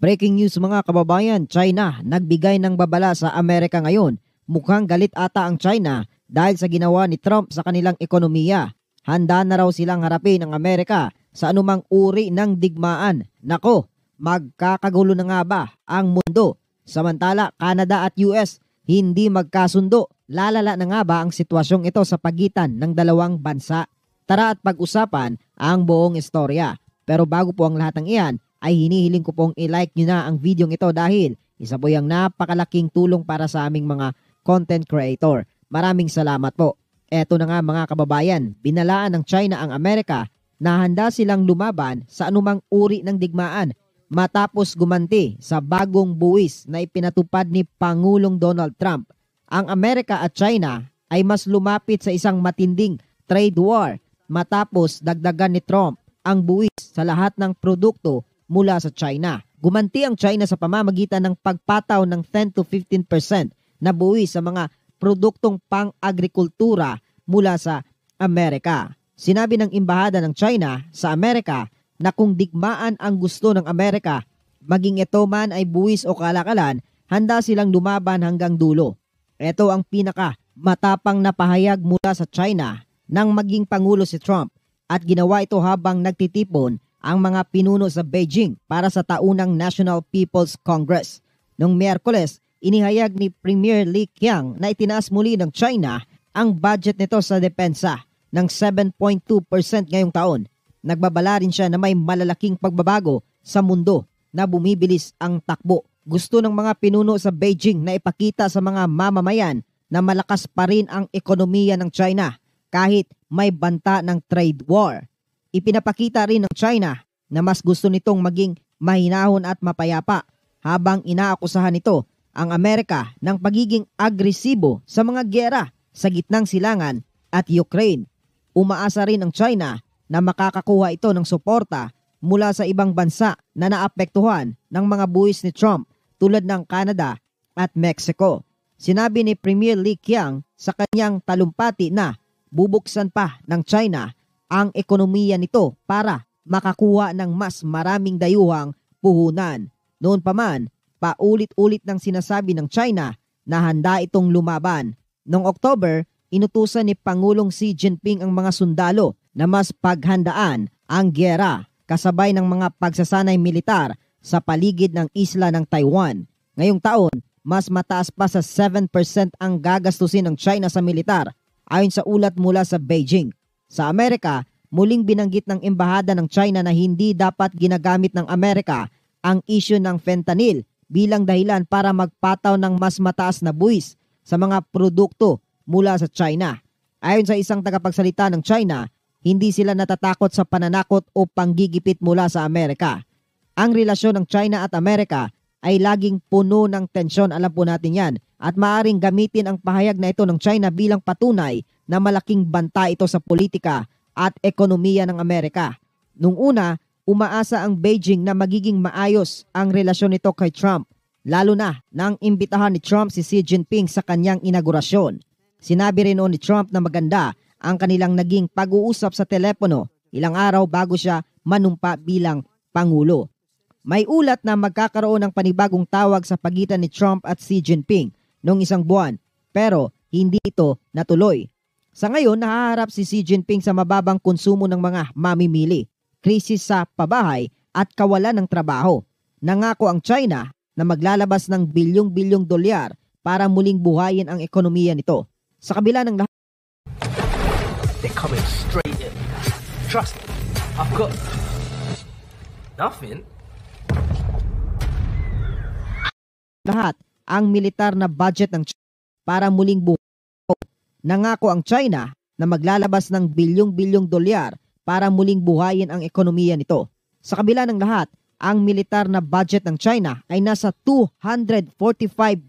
Breaking news mga kababayan, China nagbigay ng babala sa Amerika ngayon. Mukhang galit ata ang China dahil sa ginawa ni Trump sa kanilang ekonomiya. Handa na raw silang harapin ang Amerika sa anumang uri ng digmaan. Nako, magkakagulo na nga ba ang mundo? Samantala, Canada at US hindi magkasundo. Lalala na nga ba ang sitwasyong ito sa pagitan ng dalawang bansa? Tara at pag-usapan ang buong istorya. Pero bago po ang lahat ng iyan, ay hinihiling ko pong i-like nyo na ang video ito dahil isa po yung napakalaking tulong para sa aming mga content creator. Maraming salamat po. Eto na nga mga kababayan, binalaan ng China ang Amerika na handa silang lumaban sa anumang uri ng digmaan matapos gumanti sa bagong buwis na ipinatupad ni Pangulong Donald Trump. Ang Amerika at China ay mas lumapit sa isang matinding trade war matapos dagdagan ni Trump ang buwis sa lahat ng produkto mula sa China. Gumanti ang China sa pamamagitan ng pagpataw ng 10 to 15% na buwis sa mga produktong pang-agrikultura mula sa Amerika. Sinabi ng Embahada ng China sa Amerika na kung digmaan ang gusto ng Amerika, maging ito man ay buwis o kalakalan, handa silang lumaban hanggang dulo. Ito ang pinaka matapang na pahayag mula sa China nang maging Pangulo si Trump at ginawa ito habang nagtitipon ang mga pinuno sa Beijing para sa taunang National People's Congress. Noong Miyerkules, inihayag ni Premier Li Qiang na itinaas muli ng China ang budget nito sa depensa ng 7.2% ngayong taon. Nagbabala rin siya na may malalaking pagbabago sa mundo na bumibilis ang takbo. Gusto ng mga pinuno sa Beijing na ipakita sa mga mamamayan na malakas pa rin ang ekonomiya ng China kahit may banta ng trade war. Ipinapakita rin ng China na mas gusto nitong maging mahinahon at mapayapa habang inaakusahan nito ang Amerika ng pagiging agresibo sa mga giyera sa gitnang silangan at Ukraine. Umaasa rin ang China na makakakuha ito ng suporta mula sa ibang bansa na naapektuhan ng mga buwis ni Trump tulad ng Canada at Mexico. Sinabi ni Premier Li Qiang sa kanyang talumpati na bubuksan pa ng China ang ekonomiya nito para makakuha ng mas maraming dayuhang puhunan. Noon pa man, paulit-ulit nang sinasabi ng China na handa itong lumaban. Noong October, inutusan ni Pangulong Xi Jinping ang mga sundalo na mas paghandaan ang giyera kasabay ng mga pagsasanay militar sa paligid ng isla ng Taiwan. Ngayong taon, mas mataas pa sa 7% ang gagastusin ng China sa militar ayon sa ulat mula sa Beijing. Sa Amerika, muling binanggit ng Embahada ng China na hindi dapat ginagamit ng Amerika ang issue ng fentanyl bilang dahilan para magpataw ng mas mataas na buwis sa mga produkto mula sa China. Ayon sa isang tagapagsalita ng China, hindi sila natatakot sa pananakot o panggigipit mula sa Amerika. Ang relasyon ng China at Amerika ay laging puno ng tensyon, alam po natin yan, at maaaring gamitin ang pahayag na ito ng China bilang patunay na malaking banta ito sa politika at ekonomiya ng Amerika. Nung una, umaasa ang Beijing na magiging maayos ang relasyon nito kay Trump, lalo na nang imbitahan ni Trump si Xi Jinping sa kanyang inaugurasyon. Sinabi rin noon ni Trump na maganda ang kanilang naging pag-uusap sa telepono ilang araw bago siya manumpa bilang Pangulo. May ulat na magkakaroon ng panibagong tawag sa pagitan ni Trump at Xi Jinping noong isang buwan, pero hindi ito natuloy. Sa ngayon, nahaharap si Xi Jinping sa mababang konsumo ng mga mamimili, krisis sa pabahay at kawalan ng trabaho. Nangako ang China na maglalabas ng bilyong-bilyong dolyar para muling buhayin ang ekonomiya nito. Sa kabila ng lahat, they're coming straight in. Trust me, I've got nothing. Lahat ang militar na budget ng China para muling buhayin. Nangako ang China na maglalabas ng bilyong-bilyong dolyar para muling buhayin ang ekonomiya nito. Sa kabila ng lahat, ang militar na budget ng China ay nasa 245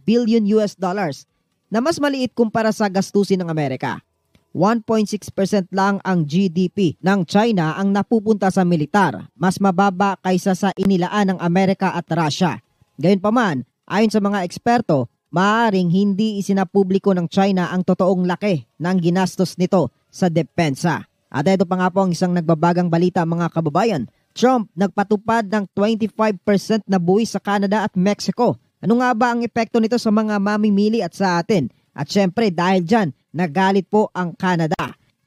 billion US dollars na mas maliit kumpara sa gastusin ng Amerika. 1.6% lang ang GDP ng China ang napupunta sa militar, mas mababa kaysa sa inilaan ng Amerika at Russia. Gayunpaman, ayon sa mga eksperto, maaaring hindi isinapubliko ng China ang totoong laki ng ginastos nito sa depensa. At ito pa nga po ang isang nagbabagang balita mga kababayan. Trump nagpatupad ng 25% na buwis sa Canada at Mexico. Ano nga ba ang epekto nito sa mga mamimili at sa atin? At syempre dahil dyan, nagalit po ang Canada.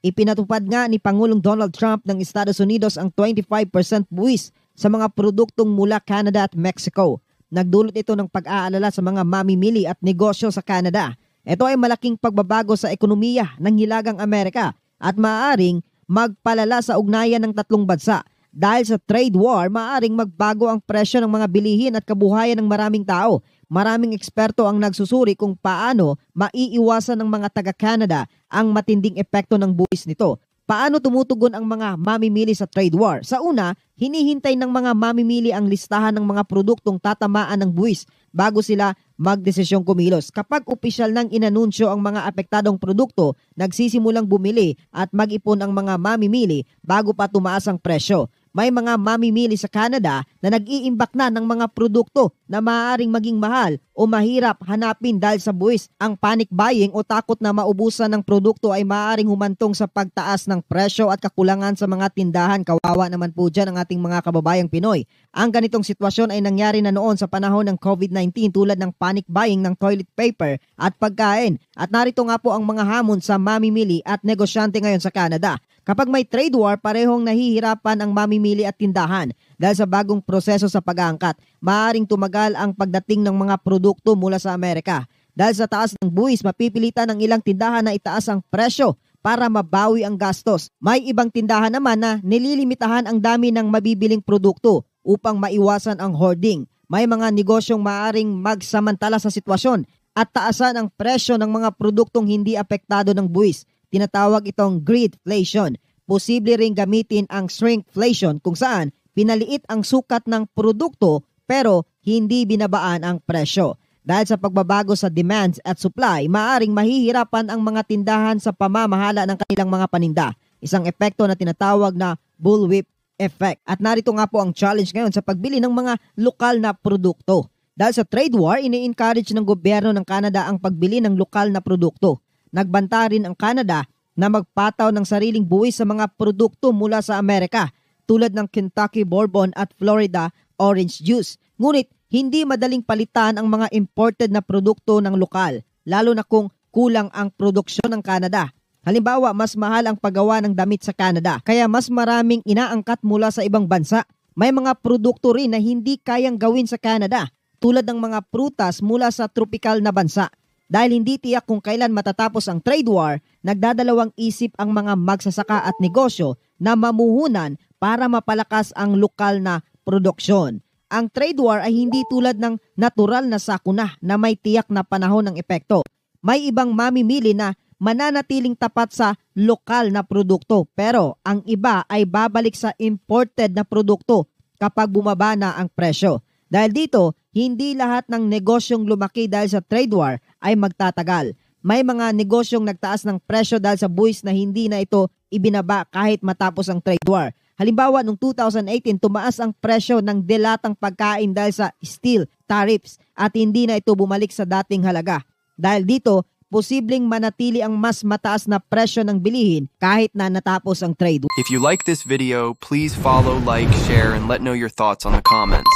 Ipinatupad nga ni Pangulong Donald Trump ng Estados Unidos ang 25% buwis sa mga produktong mula Canada at Mexico. Nagdulot ito ng pag-aalala sa mga mamimili at negosyo sa Canada. Ito ay malaking pagbabago sa ekonomiya ng Hilagang Amerika at maaaring magpalala sa ugnayan ng tatlong bansa. Dahil sa trade war, maaaring magbago ang presyo ng mga bilihin at kabuhayan ng maraming tao. Maraming eksperto ang nagsusuri kung paano maiiwasan ng mga taga-Canada ang matinding epekto ng buwis nito. Paano tumutugon ang mga mamimili sa trade war? Sa una, hinihintay ng mga mamimili ang listahan ng mga produktong tatamaan ng buwis bago sila magdesisyong kumilos. Kapag opisyal nang inanunsyo ang mga apektadong produkto, nagsisimulang bumili at mag-ipon ang mga mamimili bago pa tumaas ang presyo. May mga mamimili sa Canada na nag-iimbak na ng mga produkto na maaaring maging mahal o mahirap hanapin dahil sa buwis. Ang panic buying o takot na maubusan ng produkto ay maaaring humantong sa pagtaas ng presyo at kakulangan sa mga tindahan. Kawawa naman po dyan ang ating mga kababayang Pinoy. Ang ganitong sitwasyon ay nangyari na noon sa panahon ng COVID-19 tulad ng panic buying ng toilet paper at pagkain. At narito nga po ang mga hamon sa mamimili at negosyante ngayon sa Canada. Kapag may trade war, parehong nahihirapan ang mamimili at tindahan dahil sa bagong proseso sa pag-aangkat. Maaaring tumagal ang pagdating ng mga produkto mula sa Amerika. Dahil sa taas ng buwis, mapipilitan ng ilang tindahan na itaas ang presyo para mabawi ang gastos. May ibang tindahan naman na nililimitahan ang dami ng mabibiling produkto upang maiwasan ang hoarding. May mga negosyong maaaring magsamantala sa sitwasyon at taasan ang presyo ng mga produktong hindi apektado ng buwis. Tinatawag itong greedflation. Posible ring gamitin ang shrinkflation kung saan pinaliit ang sukat ng produkto pero hindi binabaan ang presyo. Dahil sa pagbabago sa demands at supply, maaring mahihirapan ang mga tindahan sa pamamahala ng kanilang mga paninda. Isang epekto na tinatawag na bullwhip effect. At narito nga po ang challenge ngayon sa pagbili ng mga lokal na produkto. Dahil sa trade war, ini-encourage ng gobyerno ng Canada ang pagbili ng lokal na produkto. Nagbanta rin ang Canada na magpataw ng sariling buwis sa mga produkto mula sa Amerika tulad ng Kentucky Bourbon at Florida Orange Juice. Ngunit hindi madaling palitan ang mga imported na produkto ng lokal, lalo na kung kulang ang produksyon ng Canada. Halimbawa, mas mahal ang paggawa ng damit sa Canada, kaya mas maraming inaangkat mula sa ibang bansa. May mga produkto rin na hindi kayang gawin sa Canada, tulad ng mga prutas mula sa tropical na bansa. Dahil hindi tiyak kung kailan matatapos ang trade war, nagdadalawang isip ang mga magsasaka at negosyo na mamuhunan para mapalakas ang lokal na produksyon. Ang trade war ay hindi tulad ng natural na sakuna na may tiyak na panahon ng epekto. May ibang mamimili na mananatiling tapat sa lokal na produkto, pero ang iba ay babalik sa imported na produkto kapag bumaba na ang presyo. Dahil dito, hindi lahat ng negosyong lumaki dahil sa trade war ay magtatagal. May mga negosyong nagtaas ng presyo dahil sa buwis na hindi na ito ibinaba kahit matapos ang trade war. Halimbawa, noong 2018, tumaas ang presyo ng delatang pagkain dahil sa steel tariffs at hindi na ito bumalik sa dating halaga. Dahil dito, posibleng manatili ang mas mataas na presyo ng bilihin kahit na natapos ang trade war. If you like this video, please follow, like, share, and let know your thoughts on the comments.